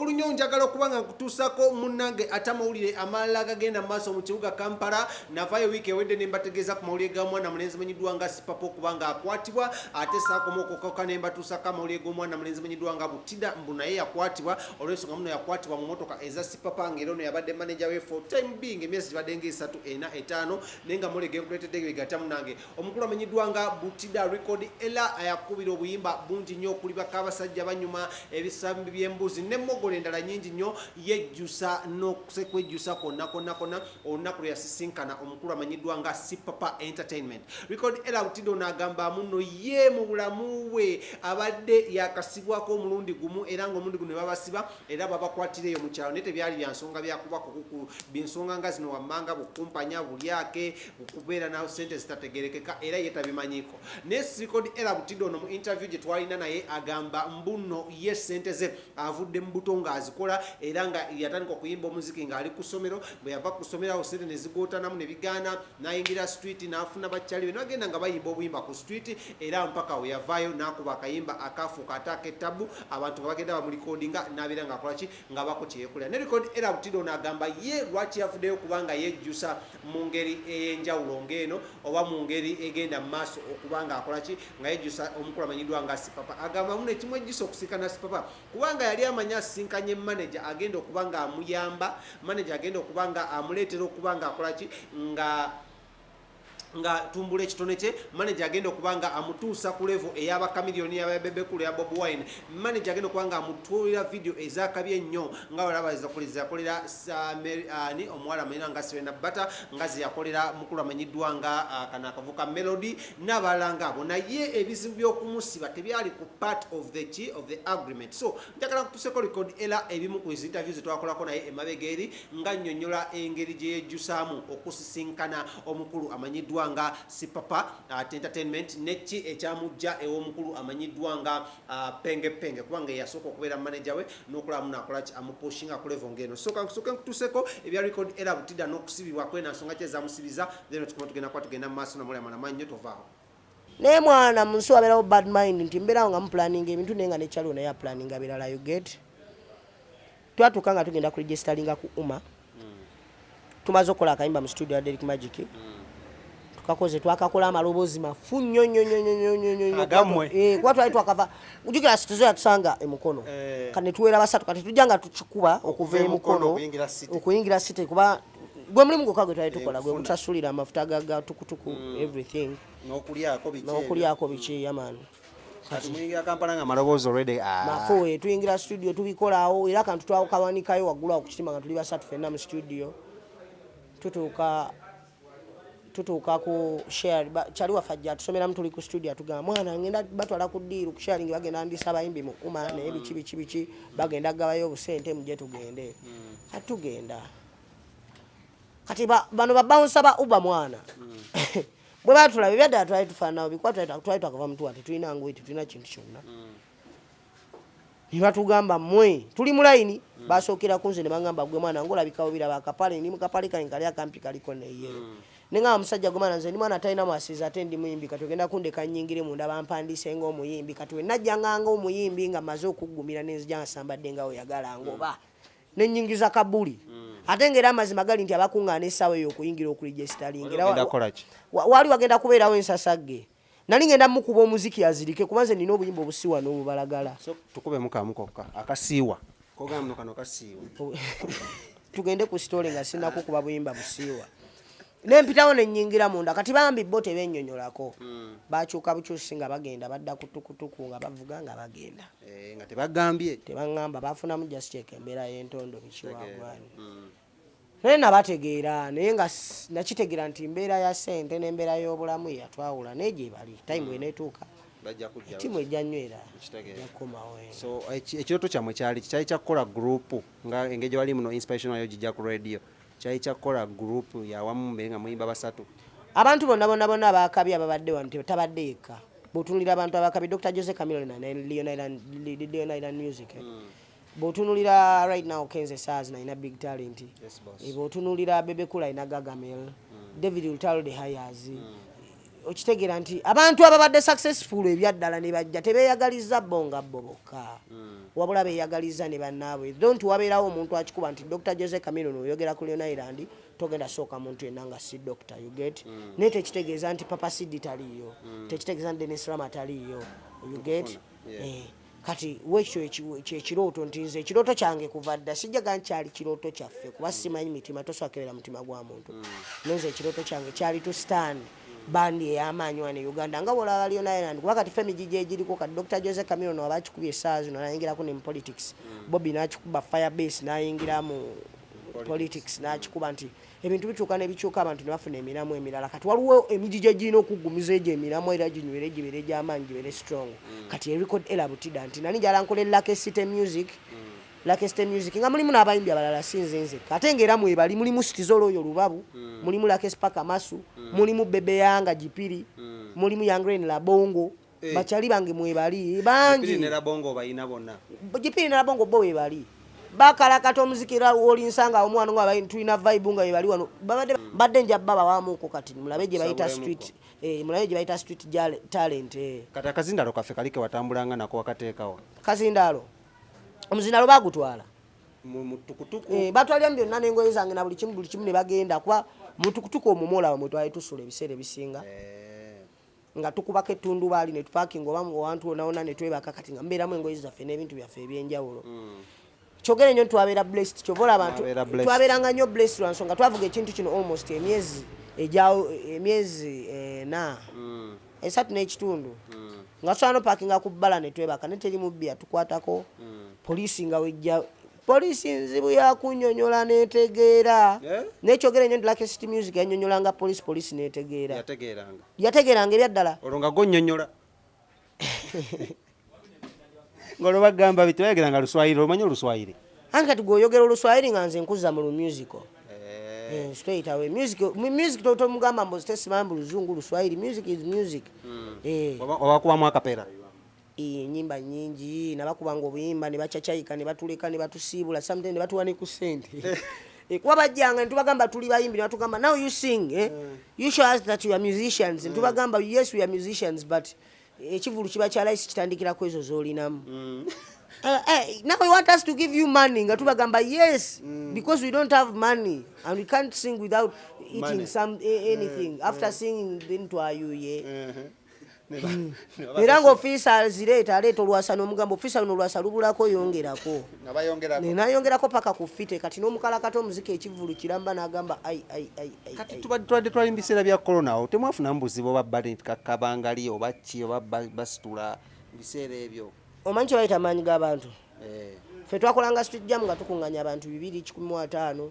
amakulu nnyo njagala okuba nga nkutuusako munnange ate amawulire amalala agagenda mu maaso mu kibuga Kampala. Navaayo wiiki ewedde ne mbategeeza ku mawulire g'omwana mulenzi manyiddwa nga Sipapa okuba nga akwatibwa, ate saakoma okukoka ne mbatuusako amawulire g'omwana mulenzi manyiddwa nga Butida mbu naye yakwatibwa. Olw'ensonga muno yakwatibwa mu motoka eza Sipapa ng'era ono yabadde manager we for time being emyezi gibadde nga 3, 4, 5 naye nga mulega enkuleetedde bigata munnange. Omukulu amanyiddwa nga Butida record era yakubira obuyimba bungi nnyo okuli bakabasajja banyuma ebisambi by'embuzi n'emmogola endala nnyingi nnyo. Yejjusa n'okusekwejjusa konna olunaku lwe yasisinkana omukulu amanyiddwa nga Sipapa Entertainment. Record era Butida ono agamba muno ye mu bulamu bwe abadde yakasibwako omulundi gumu era ng'omulundi guno ne babasiba era babakwatireyo mu kyalo naye tebyali bya nsonga byakubako kuku binsonga nga zino wammanga bukumpanya bulyake okubeera nawo ssente zitategerekeka era ye tabimanyiko. Naye Record era Butida ono mu interview gye twalina naye agamba mbuno ye ssente ze avudde mu buto ng'azikola era nga yatandika okuyimba omuziki ng'ali ku ssomero. Bwe yava ku ssomero awo ssente ne zigootanamu ne bigaana n'ayingira street n'afuna bakyali be n'agenda nga bayimba obuyimba ku street era mpaka we yavaayo n'akuba akayimba akafuuka ate ak'ettabu abantu nga bagenda bamulikodinga n'abeera ng'akola ki nga bako kyeyekolera. Ne Record era Butida ono agamba ye lwaki yavuddeyo kubanga yejjusa mu ngeri ey'enjawulo ng'eno oba mu ngeri egenda mu maaso okuba ng'akola ki nga yejjusa omukulu amanyiddwa nga Sipapa. Agamba muno ekimwejjusa okusinkana Sipapa kubanga yali amanya asinkanye manager agenda okuba nga amuyamba, manager agenda okuba nga amuleetera okuba nga akola ki nga tumbula ekitone kye. Manager agenda okuba nga amutuusa ku level ey'abakamiliyoni y'ababebekulu ya Bobi Wine. Manager agenda okuba nga amutuulira video ezakabi ennyo nga walaba yakolera ani omuwala amanyiddwa nga Serena Bata nga ze yakolera mukulu amanyiddwa nga kana akavuka Melody n'abalala ng'abo. Naye ebizibu by'okumusiba tebyali ku part of the agreement. So njagala kutuseko Record era ebimu ku interview ze twakolako naye emabega eri nga nnyonnyola engeri gye yejjusaamu okusisinkana omukulu amanyiddwa nga Sipapa Entertainment neki ekyamujja ew'omukulu amanyiddwa nga Penge kubanga yasooka okubeera manager we n'okulaba muno akola ki amupushinga ku level ng'eno. So kankusooke nkutuuseko ebya Record era Butida n'okusibibwa kwena nsonga ki ezamusibiza then tukoma tugenda mu maaso namuli amanamanyi nnyo tovaawo. Naye mwana mu nsi wabeerawo bad mind nti mbeerawo nga mupulaninga ebintu naye nga nekyaliwo naye apulaninga birala you get. Twatuuka nga tugenda ku registeringa ku UMA tumaze okukola akayimba mu studio ya Derrick Magic tukakoze twakakola amaloboozi mafu nnyo kuba twali twakava ujukira situzo yatusanga emukono kane tuwera basatu kati tujja nga tukikuba okuva emukono okuyingira site kuba gwe mulimu gwokka gwe twali tukola gwe gutasulira amafuta ga tukutuku everything n'okulyako biki yamani kati muyingira Kampala nga amaloboozi already mafu tuyingira studio tubikolawo era kantu twakawanikayo waggulu awo ku kitima nga tuli basatu fenna mu studio tutuuka ku share kyali wafajja tusomeramu tuli ku studio atugamba mwana ngenda batwala ku ddiiru ku sharing bagenda ndisa abayimbi mu UMA naye biki bagenda gabayo obusente mujje tugende atugenda kati bano babawunsa ba Uber mwana bwe batulabe byadda twali tufaanawo bikwa twali twakava mutuwa tetulina ngwiti tulina kintu kyonna nibatugamba mwe tuli mu layini basookera kunze ne bagamba gwe mwana ngolabikawo biraba akapale ni mukapale kali akampi kaliko neyero nenga omusajja gomana nze ndi mwana talina mwasiza ate ndi muyimbi kati ogenda kundeka nnyingire munda bampandiise ng'omuyimbi kati we najjanga ng'omuyimbi nga maze okuggumira nenzija nga sambadde nga oyagala ngoba nennyingiza kabuli ate ng'era amazima gali nti abakuŋŋaana essaawa eyo okuyingira okuligestalingira wali wagenda kubeerawo ensasagge nali ngenda mukuba omuziki azirike kuba nze nina obuyimba obusiiwa n'obubalagala tukube mukamukokka akasiiwa kogamba muno kano kasiiwa tugende ku sitole nga sinakukuba buyimba busiiwa nempitawo nennyingira munda kati bambi bo tebennyonnyolako bakyuka bukyusi nga bagenda badda ku tukutuku nga bavuga nga bagenda nga tebagambye tebaŋŋamba bafunamu just check embeera y'entondo bikiwagwani naye nabategeera naye nga nakitegeera nti mbeera ya ssente n'embeera y'obulamu yatwawula naye gye bali time eneetuuka timu ejja nywera yakomawo. So ekirooto kyammwe kyali kyakukola group nga engeri gye wali muno inspirational yo gijja ku radio kyali kyakukola group yawamu mbere nga muyimba basatu abantu bonna abakabi ababadde wano tabadde eka bw'otunulira abantu abakabi Dr. Jose Camilo na Leon Island Music bw'otunulira right now Kenze Saz na ina big talent bw'otunulira Bebe Kula ina Gagamel David Utalo de Hayazi okitegeera nti abantu ababadde successful ebyaddala ne bajja tebeeyagaliza bo nga bo bokka wabula beeyagaliza ne bannaabwe don't wabeerawo omuntu akikuba nti Dr. Jose Chameleone oyogera ku Leon Island togenda sooka muntu yenna nga si doctor you get naye tekitegeeza nti Papa Sidi taliiyo tekitegeeza nti Dennis Rama taliiyo you get kati wekyo ekirooto nti nze ekirooto kyange kuva dda sijjaga nkyali kirooto kyaffe kuba simanyi mitima toswakebera mutima gwa muntu nonze ekirooto kyange kyali to stand bandi ey'amaanyi wano e Uganda nga bwolaba Leon Island kuba kati femiji egiriko kati Dr. Jose Chameleone waba akikubye essaawa zino nayingirako ne mu politics Bobby n'akikuba firebase n'ayingira mu politics n'akikuba nti ebintu bituuka ne bikyuka abantu ne bafuna emiramu emirala kati waliwo emiji gye girina okuggumiza egyo emiramu era ginywere gibeere gy'amaanyi gibeere strong kati erecord era butida nti nani njala nkola Lucky City Music Lucky City Music nga mulimu n'abayimbi abalala sinze nze ate ng'era mwebali mulimu Sitizolo oyo Lubabu mulimu Lucky Spaka Masu mulimu Bebe Yanga Jipiri mulimu Young Rain Labongo bachali bange mwebali bangi Jipiri ne Labongo bayina bonna Jipiri ne Labongo bo webali bakala kati omuzikira olinsanga omwana ngo abayi tulina vibe nga yebali wano badde nja baba wamuko kati mulabe gye bayita street mulabe gye bayita street talent kati akazindalo kaffe kalike watambulanga nako wakateekawo kazindalo omuzindalo bagutwala mutukutuku batwalya byonna n'engoye zange na buli kimu ne bagenda kuba mutukutuku omumola bamwe twali tusula ebiseera ebisinga nga tukubako ettundu baali ne tupakinga oba mu wantu onaona ne twebaka kati nga mbeeramu engoye zaffe n'ebintu byaffe ebyenjawulo kyogere nnyo twabeera blessed kyobola abantu twabeeranga nnyo blessed lwa nsonga twavuga ekintu kino almost emyezi esatu n'ekitundu nga tusobola nopakinga ku bbala ne twebaka ne teri mubbi atukwatako poliisi nga wejja poliisi nzibu yakunnyonnyola n'etegeera nekyogere nnyo nti Lucky City Music yannyonnyolanga poliisi n'etegeera yategeeranga ebyaddala olwo nga gonnyonnyola ngolo bagamba biti bayogeranga Luswayiri omanyi Oluswayiri anti kati gweoyogera Oluswayiri nga nze nkuzza mu musical straight away music tomugamba mbu tesimambu Luzungu Luswayiri music is music obakubamu akapera nyimba nyingi nabakubanga obuyimba ne bachachayika ne batuleka ne batusiibula sometimes ne batuwa ne ku ssente kuba bajjanga ne tubagamba tuli bayimbi ne batugamba now you sing you show us that you are musicians ne tubagamba yes we are musicians but ekivulu kiba kya life kitandikirako ezo z'olinamu now we want us to give you money nga tubagamba yes because we don't have money and we can't sing without eating anything after singing then twayuye era ng'ofiisa azireeta aleeta olwasa n'omugamba ofiisa luno olwasa lubulako yongerako nayongerako paka ku fite kati n'omukalakata omuzika ekivulu kiramba n'agamba kati tubadde twali mu biseera bya corona awo temwafunamu buzibu oba kabangali oba ki oba basitula mu biseera ebyo omanyi kye bayita amaanyi g'abantu ffe twakolanga street jam nga tukuŋŋanya abantu 215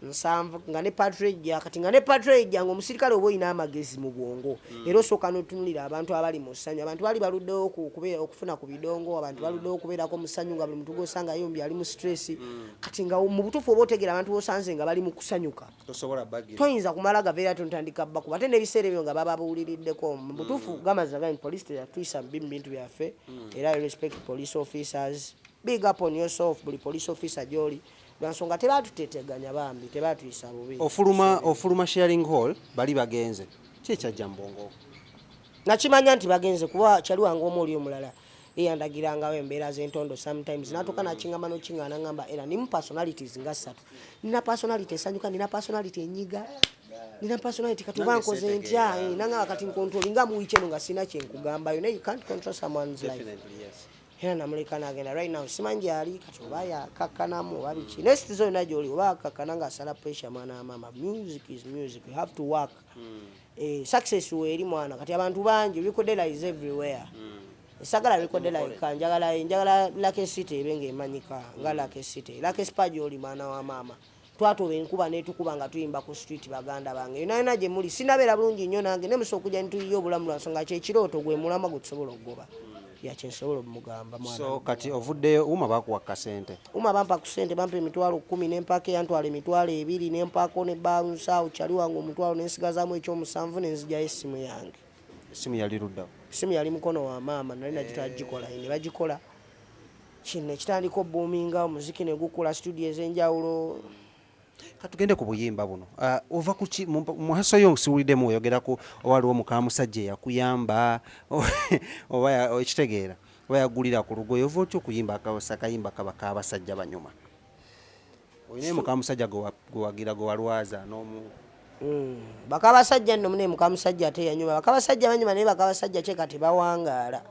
nsanvu nga ne patreja kati nga ne patreja nga omusirikale oba olina amagezi mu bwongo era osooka n'otunulira abantu abali mu ssanyu abantu bali baluddewo okufuna ku bidongo abantu baluddewo okubeerako mu ssanyu nga buli muntu gw'osanga yombi ali mu stress kati nga mu butuufu oba otegeera abantu bosanze nga bali mu kusanyuka toyinza kumala gaveera tontandika bakuba ate n'ebiseera ebyo nga baba bawuliriddeko mu butuufu gamaza gani police teyatwisa mu bintu byaffe era respect police officers big up on yourself buli police officer gy'oli lwansonga tebatuteteganya bambi tebatuyisa bubi ofuluma sharing hall bali bagenze kikyajja mbongo nakimanya nti bagenze kuba kyali wange omu oli omulala eyandagirangawo embeera z'entondo sometimes natuka nakingamba nokingana ngamba era nimu personalities nga 3 nina personality esanyuka nina personality enyiga nina personality kati oba nkoze ntya nanga kati nkontroli nga mu weekend nga sina kyenkugamba you know you can't control someone's life era namuleka n'agenda right now simanyi gyali kati oba yakakkanamu oba biki next zonna gy'oli oba akakkana ng'asala pressure mwana wa mama music is music you have to work success weeri mwana kati abantu bangi recordera is everywhere esagala recordera eka njagala Lucky City ebe ng'emanyika nga Lucky City Lucky Spa gy'oli mwana wa mama twatoba enkuba netukuba nga tuyimba ku street baganda bange yonayona gye muli sinabeera bulungi nnyo nange nemusa okujja nituyiye obulamu lwansonga kyekirooto gwe mulama gwe tusobola okugoba yakyensobola omugamba mwana so kati ovuddeyo uma bakuwa kasente uma bampa ku sente bampa emitwalo 10 nempaka eyantwala emitwalo 2 nempako ne balance awo kyali wange omutwalo nensigazaamu ekyomusanvu nenzijyayo essimu yange essimu yali luddawo essimu yali mukono wa maama nali nagitagikola ne bagikola kino ekitandika obbuuminga omuziki ne gukula studio ez'enjawulo katugende ku buyimba buno ova kuki muhaso yo siwuliddemu oyogerako waliwo muka musajja yakuyamba oba ekitegeera oba yagulira ku lugoye ova otya okuyimba akayimba kaba kabasajja banyuma oyinaye muka musajja gwewagira gwewalwaza n'omu bakabasajja nno mune muka musajja ate yanyuma bakabasajja banyuma naye bakabasajja kye kati bawangaala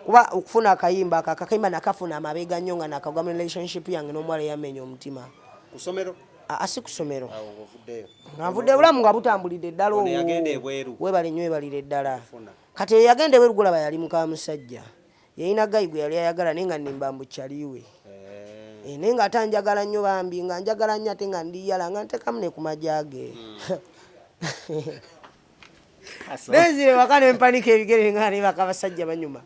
kuba okufuna akayimba akakayimba nakafuna amabega nnyo nga nakagwa mu relationship yange n'omuwala eyamenya omutima ku ssomero si ku ssomero nga nvudde bulamu nga butambulidde eddala webale nnyo webalire eddala kati eyo yagenda ebweru gulaba yali muka musajja yalina gayi gwe yali ayagala naye nga nimba mbukyaliwe naye nga ate anjagala nnyo bambi nga njagala nnyo ate nga ndiyala nga ntekamu ne ku majage nezire waka nempanika ebigere nga ne bakabasajja banyuma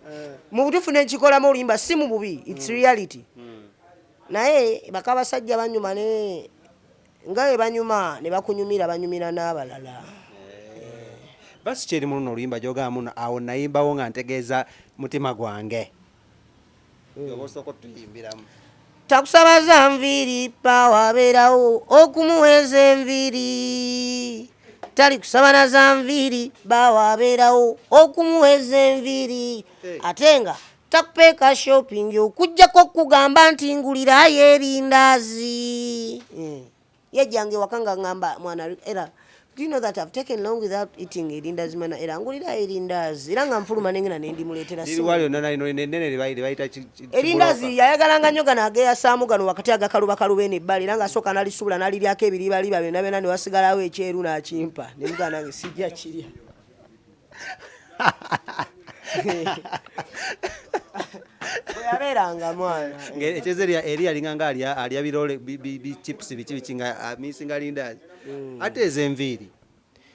mu butuufu nenkikolamu oluyimba si mu bubi its reality naye bakabasajja banyuma ne nga we banyuma ne bakunyumira banyumira n'abalala basi kyeri mu luno oluyimba gyogamu awo nayimbawo nga ntegeeza mutima gwange oba osooka otuyimbiramu takusaba za nviiri bawabeerawo okumuweeza enviiri tali kusaba na za nviiri bawabeerawo okumuweeza enviiri ate nga takupeeka shopping okujjako okugamba nti ngulirayo erindaazi yejjange waka nga ngamba mwana era do you know that I've taken long without eating erindazi mana era ngulirayo erindazi era nga nfuluma nengena nendimuleetera erindazi yayagalanga nnyo gano ageyasaamu gano wakati agakaluba eno ebbali era nga asooka nalisuula naliryako ebiribaliba byonna byonna ne wasigalawo ekyeru n'akimpa ne mugana nange sijja kirya bweyabeeranga mwana ekyeze eri alinganga alya birole chips biki nga misinga lindazi ate ez'enviiri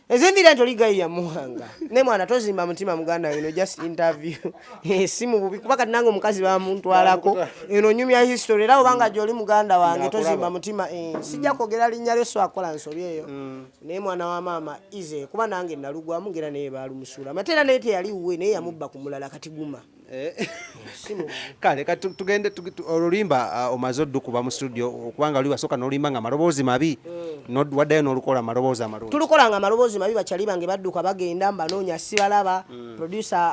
ento ligayiya muwanga ne mwana tozimba mutima muganda eno just interview si mu bubi kuba kati nange omukazi bamuntwalako eno nyumya history era obanga gy'oli muganda wange tozimba mutima sijja kwogera linnya lyo so akola nsobi eyo naye mwana wa maama ize kuba nange nalugwamu ngera naye baalumusuula matera naye teyali wuwe naye yamubba ku mulala kati guma kale tugende olulimba omaze oddukuba mu studio kubanga oli wasooka n'olimba nga maloboozi mabi waddayo n'olukola maloboozi amalungi tulukolanga amaloboozi mabi bakyali bange badduka bagenda mbanoonya sibalaba producer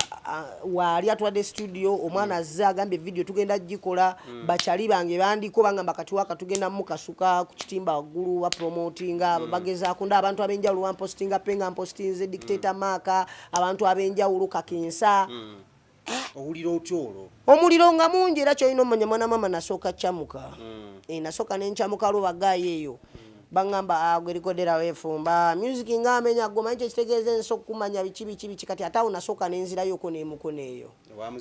waali atwadde studio omwana azze agambye video tugenda gikola bakyali bange bandiko bangamba kati waka tugenda mukasuka ku kitimba waggulu bapromotinga bagezaako nda abantu ab'enjawulo wampostinga penga mpostinze dictator maaka abantu ab'enjawulo kakensa owulira otya olwo omuliro nga mungi era kyolina omanya mwana mama nasooka kyamuka nasooka nenkyamuka lubagayo eyo bangamba gwerikodera weefumba music nga amenya goma ekyo kitegeeza ensi okumanya biki kati ate awo nasooka nenzirayoko n'emukono eyo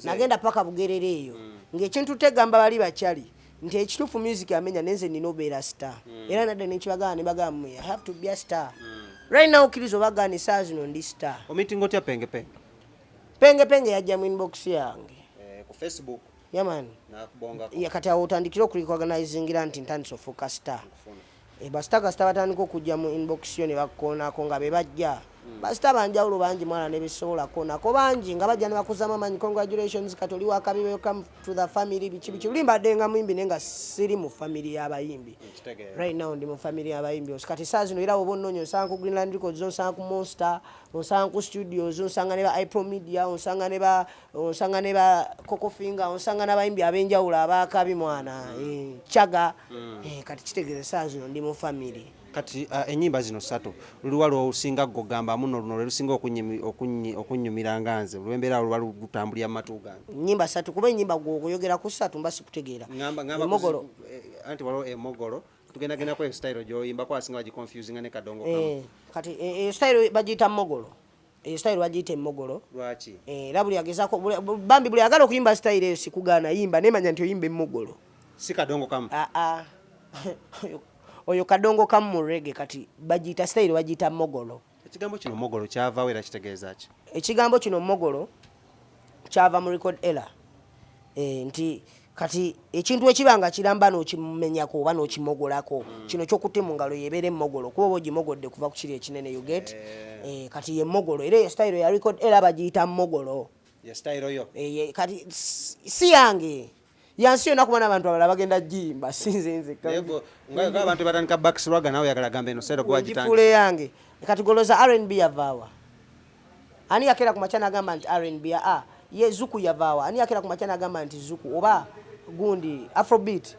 nagenda paka bugerera eyo ng'ekintu tegamba bali bakyali nti ekituufu music amenya nenze nina obeera star era nadde nekibagamba ne bagamba I have to be a star right now okkiriza obagana esaawa zino ndi star omitinga otya penge yajja mu inbox yange ku Facebook yamani nakubongako kati awo otandikira okurecognizingira nti ntandise ofuuka star basita kasita batandika okujja mu inbox yo ne bakkoonako nga be bajja basita banjawulo bangi mwana ne besobolako nako bangi nga bajja ne bakuzamu amanyi congratulations kati oli wakabi welcome to the family biki lulimbadde nga muyimbi naye nga siri mu family y'abayimbi right now ndi mu family y'abayimbi kati saa zino era oba onnoonya osanga ku Greenland Records osanga ku Monster osanga ku studios osanga ne ba iPro Media osanga ne ba Coco Finger osanga n'abayimbi ab'enjawulo abakabi mwana Chaga kati kitegeeza saa zino ndi mu family kati ennyimba zino ssatu luliwa lwosinga gogamba muno luno lwerusinga okunnyumira nga nze olw'embeera luba lutambulira mu matu gange nnyimba ssatu kuba ennyimba gw'oyogera ku ssatu mba sikutegeera emogolo anti waliwo emogolo tugendagendako style gy'oyimbako asinga bagiconfusinga ne kadongo kamu kati style bagiyita mogolo style bagiyita emogolo lwaki era buli agezaako bambi buli agala okuyimba style eyo sikugaana yimba nemanya nti oyimba emogolo si kadongo kamu oyo kadongo kamu mu reggae kati bagiyita style bagiyita mogolo ekigambo kino mogolo kyavaawo era kitegeeza ki ekigambo kino mogolo kyava mu record error nti kati ekintu ekibanga kiramba n'okimenyako oba n'okimogolako kino ky'okutte mu ngalo yebeera emogolo kuba oba ogimogodde kuva ku kiri ekinene you get kati ye mogolo era eyo style ya record error bagiyita mogolo ya style yo kati si yange yansi yonna kuba n'abantu abalala bagenda jimba sinze nze yego nga abantu batandika backswagger nawe yagala gambe no sero kwa gitanga gifule yange kati goloza R&B yavaawa ani yakera ku machana agamba nti R&B ye zuku yavaawa ani yakera ku machana agamba nti zuku oba gundi afrobeat